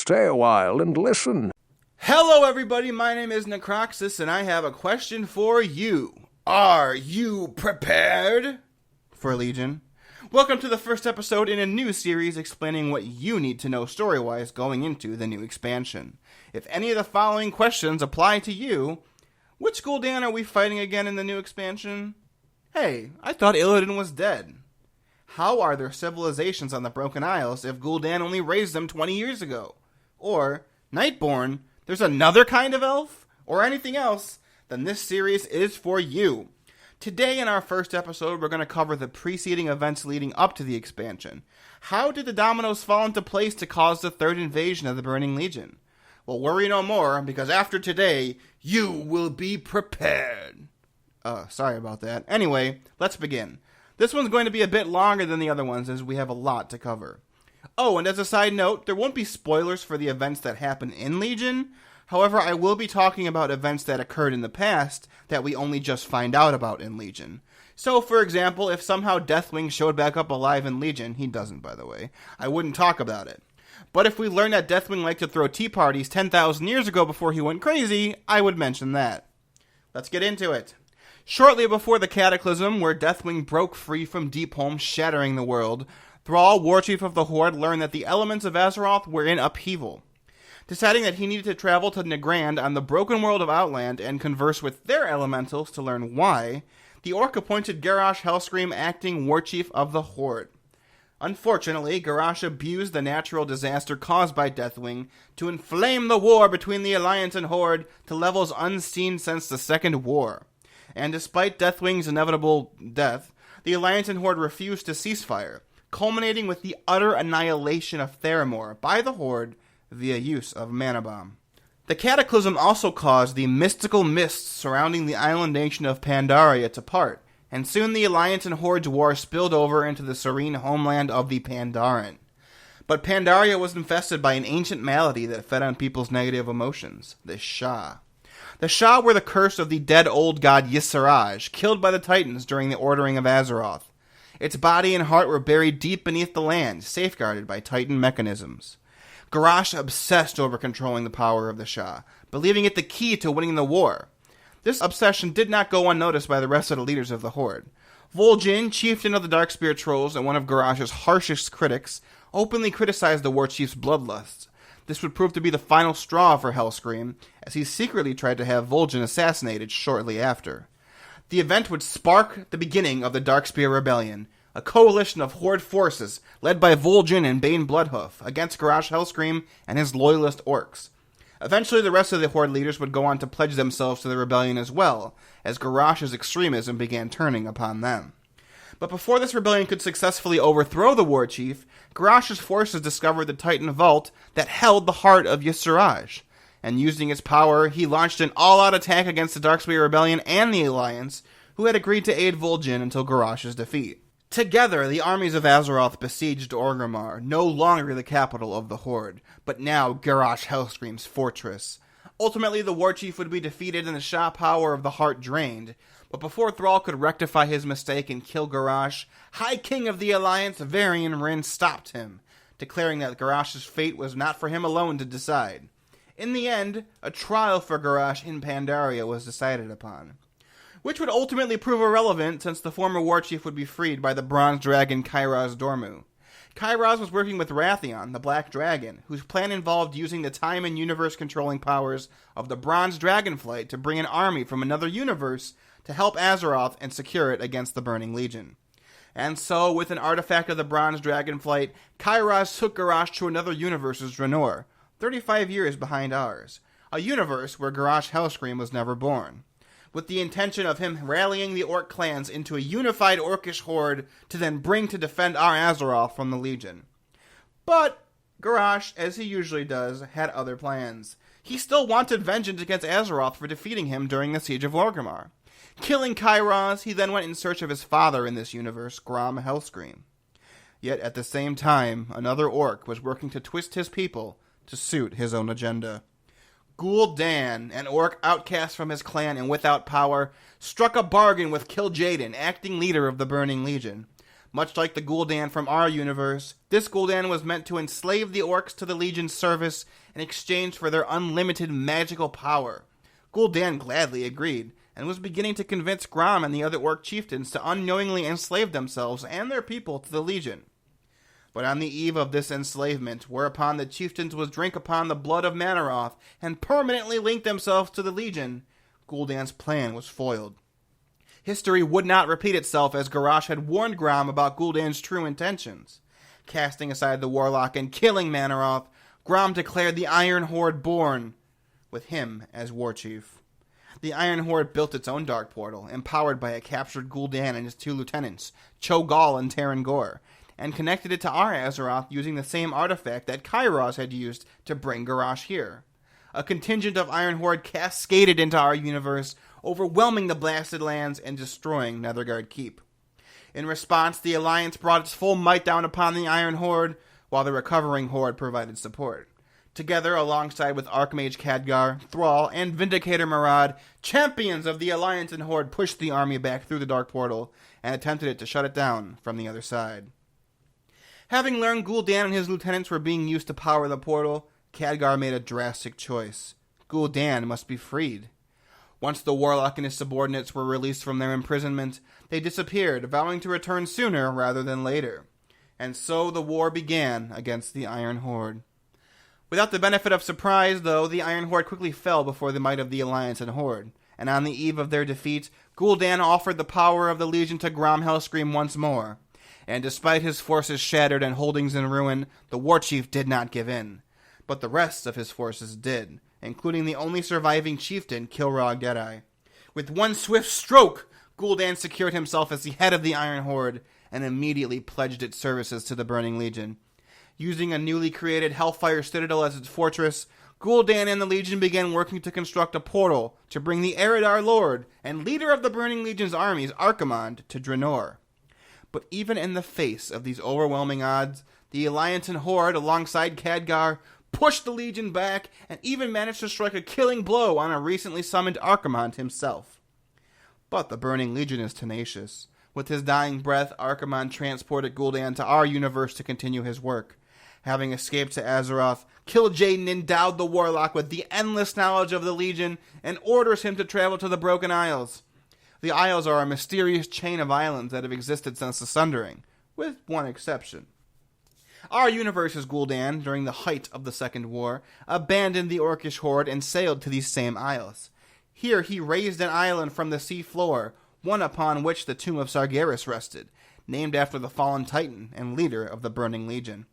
Stay a while and listen. Hello everybody, my name is Necroxis and I have a question for you. Are you prepared for Legion? Welcome to the first episode in a new series explaining what you need to know story-wise going into the new expansion. If any of the following questions apply to you, which Gul'dan are we fighting again in the new expansion? Hey, I thought Kil'jaeden was dead. How are there civilizations on the Broken Isles if Gul'dan only raised them 20 years ago? Or, Nightborn, there's another kind of elf? Or anything else? Then this series is for you. Today in our first episode, we're going to cover the preceding events leading up to the expansion. How did the dominoes fall into place to cause the third invasion of the Burning Legion? Well, worry no more, because after today, you will be prepared. Sorry about that. Anyway, let's begin. This one's going to be a bit longer than the other ones, as we have a lot to cover. Oh, and as a side note, there won't be spoilers for the events that happen in Legion. However, I will be talking about events that occurred in the past that we only just find out about in Legion. So, for example, if somehow Deathwing showed back up alive in Legion, he doesn't, by the way, I wouldn't talk about it. But if we learned that Deathwing liked to throw tea parties 10,000 years ago before he went crazy, I would mention that. Let's get into it. Shortly before the Cataclysm, where Deathwing broke free from Deepholm, shattering the world, Thrall, Warchief of the Horde, learned that the elements of Azeroth were in upheaval. Deciding that he needed to travel to Nagrand on the broken world of Outland and converse with their elementals to learn why, the Orc appointed Garrosh Hellscream acting Warchief of the Horde. Unfortunately, Garrosh abused the natural disaster caused by Deathwing to inflame the war between the Alliance and Horde to levels unseen since the Second War. And despite Deathwing's inevitable death, the Alliance and Horde refused to ceasefire, culminating with the utter annihilation of Theramore by the Horde via use of Mana Bomb. The Cataclysm also caused the mystical mists surrounding the island nation of Pandaria to part, and soon the Alliance and Horde's war spilled over into the serene homeland of the Pandaren. But Pandaria was infested by an ancient malady that fed on people's negative emotions, the Sha. The Sha were the curse of the dead old god Y'Saraj, killed by the Titans during the Ordering of Azeroth. Its body and heart were buried deep beneath the land, safeguarded by Titan mechanisms. Garrosh obsessed over controlling the power of the Sha, believing it the key to winning the war. This obsession did not go unnoticed by the rest of the leaders of the Horde. Vol'jin, chieftain of the Darkspear Trolls and one of Garrosh's harshest critics, openly criticized the Warchief's bloodlust. This would prove to be the final straw for Hellscream, as he secretly tried to have Vol'jin assassinated shortly after. The event would spark the beginning of the Darkspear Rebellion, a coalition of Horde forces led by Vol'jin and Bane Bloodhoof against Garrosh Hellscream and his loyalist orcs. Eventually, the rest of the Horde leaders would go on to pledge themselves to the rebellion as well, as Garrosh's extremism began turning upon them. But before this rebellion could successfully overthrow the Warchief, Garrosh's forces discovered the Titan Vault that held the heart of Y'Saraj, and using its power, he launched an all-out attack against the Darkspear Rebellion and the Alliance, who had agreed to aid Vol'jin until Garrosh's defeat. Together, the armies of Azeroth besieged Orgrimmar, no longer the capital of the Horde, but now Garrosh Hellscream's fortress. Ultimately, the Warchief would be defeated and the Sha power of the heart drained, but before Thrall could rectify his mistake and kill Garrosh, High King of the Alliance, Varian Wrynn, stopped him, declaring that Garrosh's fate was not for him alone to decide. In the end, a trial for Garrosh in Pandaria was decided upon, which would ultimately prove irrelevant since the former Warchief would be freed by the Bronze Dragon Kairaz Dormu. Kairaz was working with Wrathion, the Black Dragon, whose plan involved using the time and universe-controlling powers of the Bronze Dragonflight to bring an army from another universe to help Azeroth and secure it against the Burning Legion. And so, with an artifact of the Bronze Dragonflight, Kairaz took Garrosh to another universe's Draenor, 35 years behind ours, a universe where Garrosh Hellscream was never born, with the intention of him rallying the Orc clans into a unified Orcish horde to then bring to defend our Azeroth from the Legion. But Garrosh, as he usually does, had other plans. He still wanted vengeance against Azeroth for defeating him during the Siege of Orgrimmar. Killing Kairaz, he then went in search of his father in this universe, Grom Hellscream. Yet at the same time, another Orc was working to twist his people to suit his own agenda. Gul'dan, an Orc outcast from his clan and without power, struck a bargain with Kil'jaeden, acting leader of the Burning Legion. Much like the Gul'dan from our universe, this Gul'dan was meant to enslave the orcs to the Legion's service in exchange for their unlimited magical power. Gul'dan gladly agreed, and was beginning to convince Grom and the other orc chieftains to unknowingly enslave themselves and their people to the Legion. But on the eve of this enslavement, whereupon the chieftains would drink upon the blood of Manaroth and permanently link themselves to the Legion, Gul'dan's plan was foiled. History would not repeat itself, as Garrosh had warned Grom about Gul'dan's true intentions. Casting aside the warlock and killing Manaroth, Grom declared the Iron Horde born, with him as war chief. The Iron Horde built its own dark portal, empowered by a captured Gul'dan and his 2 lieutenants, Cho'Gall and Tarangor, and connected it to our Azeroth using the same artifact that Kairos had used to bring Garrosh here. A contingent of Iron Horde cascaded into our universe, overwhelming the blasted lands and destroying Netherguard Keep. In response, the Alliance brought its full might down upon the Iron Horde, while the recovering Horde provided support. Together, alongside with Archmage Khadgar, Thrall, and Vindicator Maraud, champions of the Alliance and Horde pushed the army back through the Dark Portal and attempted to shut it down from the other side. Having learned Gul'dan and his lieutenants were being used to power the portal, Khadgar made a drastic choice. Gul'dan must be freed. Once the warlock and his subordinates were released from their imprisonment, they disappeared, vowing to return sooner rather than later. And so the war began against the Iron Horde. Without the benefit of surprise, though, the Iron Horde quickly fell before the might of the Alliance and Horde, and on the eve of their defeat, Gul'dan offered the power of the Legion to Grom Hellscream once more. And despite his forces shattered and holdings in ruin, the Warchief did not give in. But the rest of his forces did, including the only surviving chieftain, Kil'jaeden. With one swift stroke, Gul'dan secured himself as the head of the Iron Horde, and immediately pledged its services to the Burning Legion. Using a newly created Hellfire Citadel as its fortress, Gul'dan and the Legion began working to construct a portal to bring the Eredar Lord and leader of the Burning Legion's armies, Archimonde, to Draenor. But even in the face of these overwhelming odds, the Alliance and Horde, alongside Khadgar, pushed the Legion back and even managed to strike a killing blow on a recently summoned Archimonde himself. But the Burning Legion is tenacious. With his dying breath, Archimonde transported Gul'dan to our universe to continue his work. Having escaped to Azeroth, Kil'jaeden endowed the Warlock with the endless knowledge of the Legion and orders him to travel to the Broken Isles. The Isles are a mysterious chain of islands that have existed since the Sundering, with one exception. Our universe's Gul'dan, during the height of the Second War, abandoned the Orcish Horde and sailed to these same isles. Here he raised an island from the sea floor, one upon which the tomb of Sargeras rested, named after the fallen Titan and leader of the Burning Legion.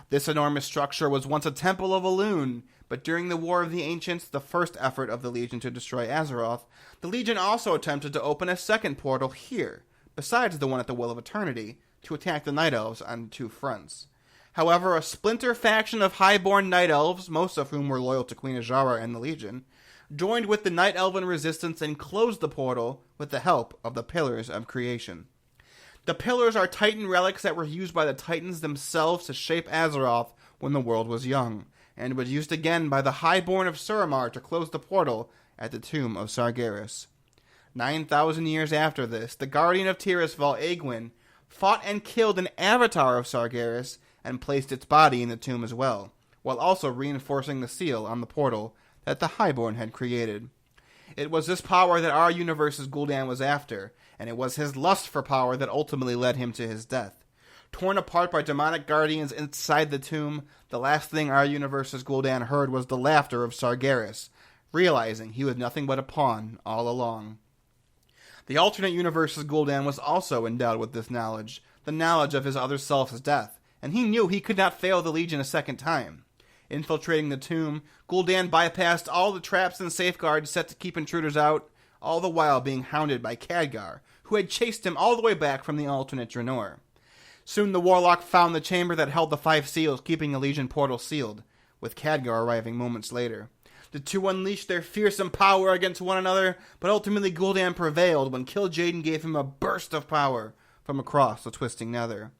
This enormous structure was once a temple of Elune, but during the War of the Ancients, the first effort of the Legion to destroy Azeroth, the Legion also attempted to open a second portal here, besides the one at the Well of Eternity, to attack the Night Elves on 2 fronts. However, a splinter faction of highborn Night Elves, most of whom were loyal to Queen Azshara and the Legion, joined with the Night Elven resistance and closed the portal with the help of the Pillars of Creation. The Pillars are Titan relics that were used by the Titans themselves to shape Azeroth when the world was young, and was used again by the Highborn of Suramar to close the portal at the tomb of Sargeras. 9,000 years after this, the Guardian of Tirisfal, Egwin, fought and killed an avatar of Sargeras and placed its body in the tomb as well, while also reinforcing the seal on the portal that the Highborn had created. It was this power that our universe's Gul'dan was after, and it was his lust for power that ultimately led him to his death. Torn apart by demonic guardians inside the tomb, the last thing our universe's Gul'dan heard was the laughter of Sargeras, realizing he was nothing but a pawn all along. The alternate universe's Gul'dan was also endowed with this knowledge, the knowledge of his other self's death, and he knew he could not fail the Legion a second time. Infiltrating the tomb, Gul'dan bypassed all the traps and safeguards set to keep intruders out, all the while being hounded by Khadgar, who had chased him all the way back from the alternate Draenor. Soon the Warlock found the chamber that held the 5 seals keeping the Legion portal sealed, with Khadgar arriving moments later. The two unleashed their fearsome power against one another, but ultimately Gul'dan prevailed when Kil'jaeden gave him a burst of power from across the twisting nether.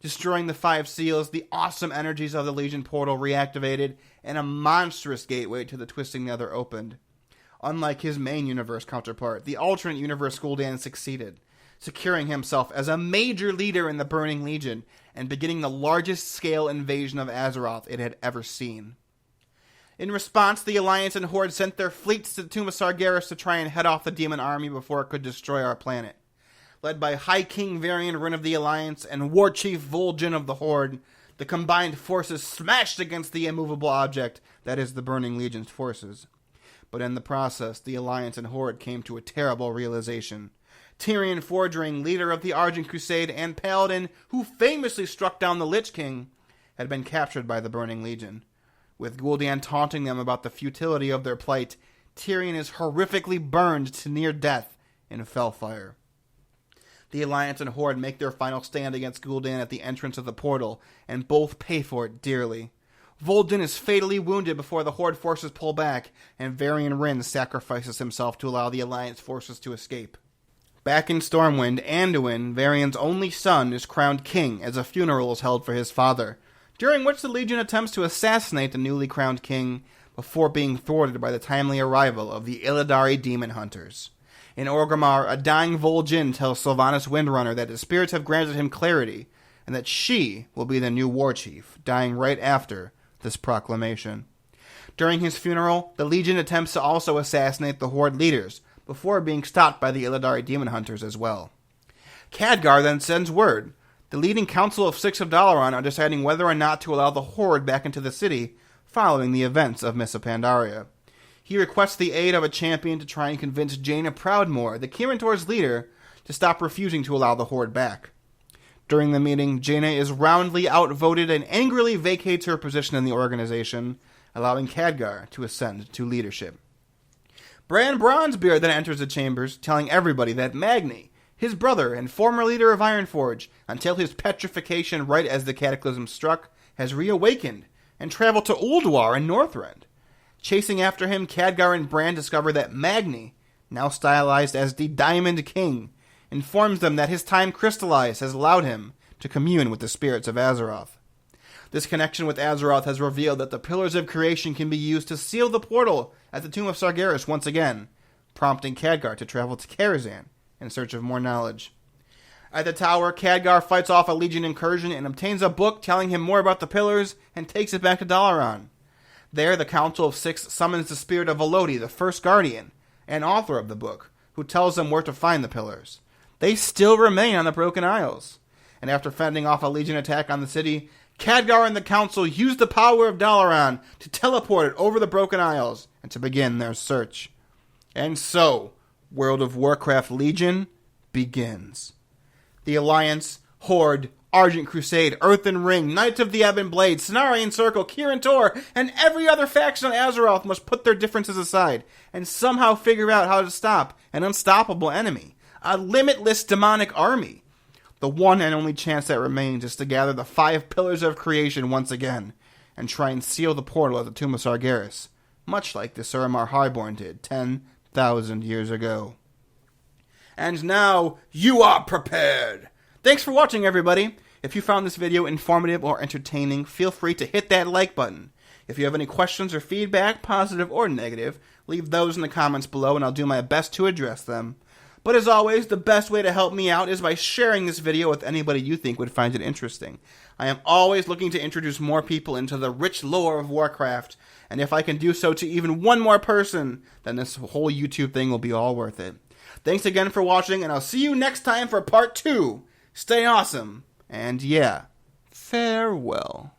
Destroying the 5 seals, the awesome energies of the Legion portal reactivated, and a monstrous gateway to the twisting nether opened. Unlike his main universe counterpart, the alternate universe Gul'dan succeeded. securing himself as a major leader in the Burning Legion and beginning the largest scale invasion of Azeroth it had ever seen. In response, the Alliance and Horde sent their fleets to the Tomb of Sargeras to try and head off the demon army before it could destroy our planet. Led by High King Varian Wrynn of the Alliance and War Chief Vol'jin of the Horde, the combined forces smashed against the immovable object that is the Burning Legion's forces. But in the process, the Alliance and Horde came to a terrible realization. Tirion Fordring, leader of the Argent Crusade and Paladin who famously struck down the Lich King, had been captured by the Burning Legion. With Gul'dan taunting them about the futility of their plight, Tirion is horrifically burned to near death in Fellfire. The Alliance and Horde make their final stand against Gul'dan at the entrance of the portal, and both pay for it dearly. Vol'jin is fatally wounded before the Horde forces pull back, and Varian Wrynn sacrifices himself to allow the Alliance forces to escape. Back in Stormwind, Anduin, Varian's only son, is crowned king as a funeral is held for his father, during which the Legion attempts to assassinate the newly crowned king before being thwarted by the timely arrival of the Illidari demon hunters. In Orgrimmar, a dying Vol'jin tells Sylvanas Windrunner that the spirits have granted him clarity, and that she will be the new war chief, dying right after this proclamation. During his funeral, the Legion attempts to also assassinate the Horde leaders, before being stopped by the Illidari demon hunters as well. Khadgar then sends word. The leading council of Six of Dalaran are deciding whether or not to allow the Horde back into the city following the events of Mists of Pandaria. He requests the aid of a champion to try and convince Jaina Proudmoore, the Kirin-Tor's leader, to stop refusing to allow the Horde back. During the meeting, Jaina is roundly outvoted and angrily vacates her position in the organization, allowing Khadgar to ascend to leadership. Bran Bronzebeard then enters the chambers, telling everybody that Magni, his brother and former leader of Ironforge, until his petrification right as the Cataclysm struck, has reawakened and traveled to Ulduar in Northrend. Chasing after him, Khadgar and Bran discover that Magni, now stylized as the Diamond King, informs them that his time crystallized has allowed him to commune with the spirits of Azeroth. This connection with Azeroth has revealed that the Pillars of Creation can be used to seal the portal at the Tomb of Sargeras once again, prompting Khadgar to travel to Karazhan in search of more knowledge. At the tower, Khadgar fights off a Legion incursion and obtains a book telling him more about the Pillars and takes it back to Dalaran. There, the Council of Six summons the spirit of Vol'jin, the first Guardian, and author of the book, who tells them where to find the Pillars. They still remain on the Broken Isles, and after fending off a Legion attack on the city, Khadgar and the Council use the power of Dalaran to teleport it over the Broken Isles and to begin their search. And so, World of Warcraft Legion begins. The Alliance, Horde, Argent Crusade, Earthen Ring, Knights of the Ebon Blade, Cenarian Circle, Kirin-Tor, and every other faction on Azeroth must put their differences aside and somehow figure out how to stop an unstoppable enemy, a limitless demonic army. The one and only chance that remains is to gather the 5 Pillars of Creation once again and try and seal the portal at the Tomb of Sargeras, much like the Suramar Highborn did 10,000 years ago. And now, you are prepared! Thanks for watching, everybody! If you found this video informative or entertaining, feel free to hit that like button. If you have any questions or feedback, positive or negative, leave those in the comments below and I'll do my best to address them. But as always, the best way to help me out is by sharing this video with anybody you think would find it interesting. I am always looking to introduce more people into the rich lore of Warcraft, and if I can do so to even one more person, then this whole YouTube thing will be all worth it. Thanks again for watching, and I'll see you next time for part 2. Stay awesome, and yeah, farewell.